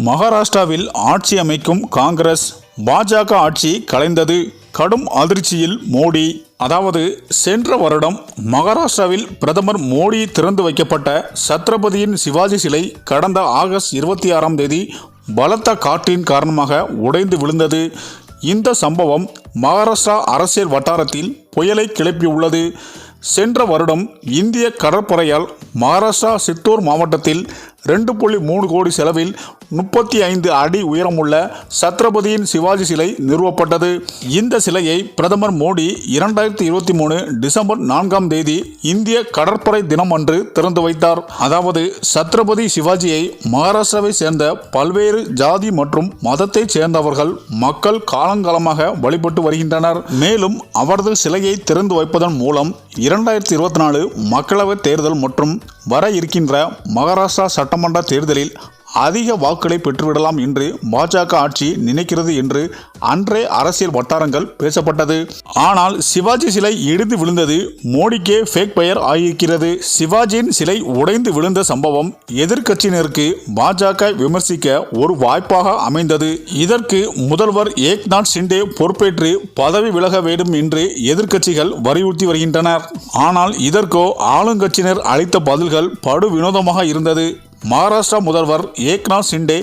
மகாராஷ்டிராவில் ஆட்சி அமைக்கும் காங்கிரஸ், பாஜக ஆட்சி கலைந்தது. கடும் அதிர்ச்சியில் மோடி. அதாவது சென்ற வருடம் மகாராஷ்டிராவில் பிரதமர் மோடி திறந்து வைக்கப்பட்ட சத்ரபதியின் சிவாஜி சிலை கடந்த ஆகஸ்ட் 26ஆம் தேதி பலத்த காற்றின் காரணமாக உடைந்து விழுந்தது. இந்த சம்பவம் மகாராஷ்டிரா அரசியல் வட்டாரத்தில் புயலை கிளப்பியுள்ளது. சென்ற வருடம் இந்திய கடற்படையால் மகாராஷ்டிரா சித்தூர் மாவட்டத்தில் 2.3 கோடி செலவில் 35 அடி உயரமுள்ள சத்ரபதியின் சிவாஜி சிலை நிறுவப்பட்டது. இந்த சிலையை பிரதமர் மோடி 2023 டிசம்பர் 4ஆம் தேதி இந்திய கடற்படை தினம் அன்று திறந்து வைத்தார். அதாவது சத்ரபதி சிவாஜியை மகாராஷ்டிராவை சேர்ந்த பல்வேறு ஜாதி மற்றும் மதத்தைச் சேர்ந்தவர்கள் மக்கள் காலங்காலமாக வழிபட்டு வருகின்றனர். மேலும் அவரது சிலையை திறந்து வைப்பதன் மூலம் 2024 மக்களவைத் தேர்தல் மற்றும் வர இருக்கின்ற மகாராஷ்டிரா சட்டமன்ற தேர்தலில் அதிக வாக்குகளை பெற்றுவிடலாம் என்று பாஜக ஆட்சி நினைக்கிறது என்று அன்றே அரசியல் வட்டாரங்கள் பேசப்பட்டது. ஆனால் சிவாஜி சிலை இடிந்து விழுந்தது மோடிக்கே ஃபேக் பெயர் ஆகியிருக்கிறது. சிவாஜியின் சிலை உடைந்து விழுந்த சம்பவம் எதிர்க்கட்சியினருக்கு பாஜக விமர்சிக்க ஒரு வாய்ப்பாக அமைந்தது. இதற்கு முதல்வர் ஏக்நாத் ஷிண்டே பொறுப்பேற்று பதவி விலக வேண்டும் என்று எதிர்க்கட்சிகள் வலியுறுத்தி வருகின்றனர். ஆனால் இதற்கோ ஆளுங்கட்சியினர் அளித்த பதில்கள் படு வினோதமாக இருந்தது. மகாராஷ்டிரா முதல்வர் ஏக்நாத் ஷிண்டே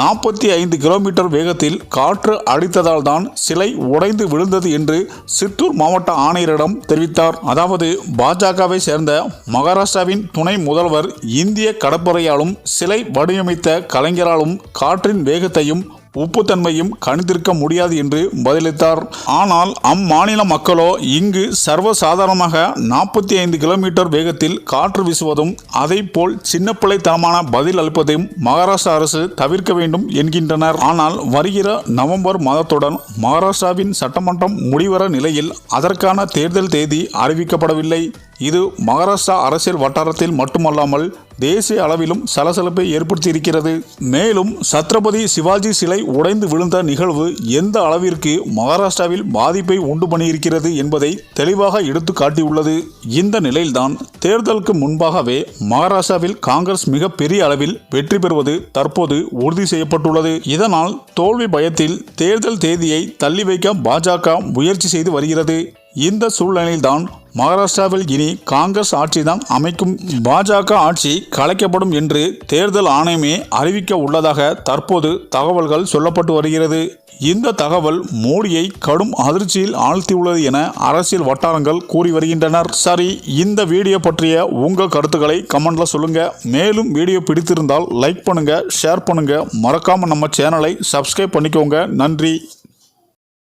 45 கிலோமீட்டர் வேகத்தில் காற்று அடித்ததால் தான் சிலை உடைந்து விழுந்தது என்று சித்தூர் மாவட்ட ஆணையரிடம் தெரிவித்தார். அதாவது பாஜகவை சேர்ந்த மகாராஷ்டிராவின் துணை முதல்வர் இந்திய கடற்படையாலும் சிலை வடிவமைத்த கலைஞராலும் காற்றின் வேகத்தையும் உப்புத்தன்மையும் கணித்திருக்க முடியாது என்று பதிலளித்தார். ஆனால் அம்மாநில மக்களோ இங்கு சர்வசாதாரணமாக 45 கிலோமீட்டர் வேகத்தில் காற்று வீசுவதும் அதை போல் சின்னப்பிள்ளைத்தனமான பதில் அளிப்பதையும் மகாராஷ்டிரா அரசு தவிர்க்க வேண்டும் என்கின்றனர். ஆனால் வருகிற நவம்பர் மாதத்துடன் மகாராஷ்டிராவின் சட்டமன்றம் முடிவர நிலையில் அதற்கான தேர்தல் தேதி அறிவிக்கப்படவில்லை. இது மகாராஷ்டிரா அரசியல் வட்டாரத்தில் மட்டுமல்லாமல் தேசிய அளவிலும் சலசலப்பை ஏற்படுத்தியிருக்கிறது. மேலும் சத்ரபதி சிவாஜி சிலை உடைந்து விழுந்த நிகழ்வு எந்த அளவிற்கு மகாராஷ்டிராவில் பாதிப்பை உண்டு பண்ணியிருக்கிறது என்பதை தெளிவாக எடுத்து காட்டியுள்ளது. இந்த நிலையில்தான் தேர்தலுக்கு முன்பாகவே மகாராஷ்டிராவில் காங்கிரஸ் மிக பெரிய அளவில் வெற்றி பெறுவது தற்போது உறுதி செய்யப்பட்டுள்ளது. இதனால் தோல்வி பயத்தில் தேர்தல் தேதியை தள்ளி வைக்க பாஜக முயற்சி செய்து வருகிறது. இந்த சூழ்நிலையில்தான் மகாராஷ்டிராவில் இனி காங்கிரஸ் ஆட்சிதான் அமைக்கும். பாஜக ஆட்சி கலைக்கப்படும் என்று தேர்தல் ஆணையமே அறிவிக்க உள்ளதாக தற்போது தகவல்கள் சொல்லப்பட்டு வருகிறது. இந்த தகவல் மோடியை கடும் அதிர்ச்சியில் ஆழ்த்தியுள்ளது என அரசியல் வட்டாரங்கள் கூறி வருகின்றனர். சரி, இந்த வீடியோ பற்றிய உங்கள் கருத்துக்களை கமெண்ட்ல சொல்லுங்க. மேலும் வீடியோ பிடித்திருந்தால் லைக் பண்ணுங்க, ஷேர் பண்ணுங்க, மறக்காம நம்ம சேனலை சப்ஸ்கிரைப் பண்ணிக்கோங்க. நன்றி.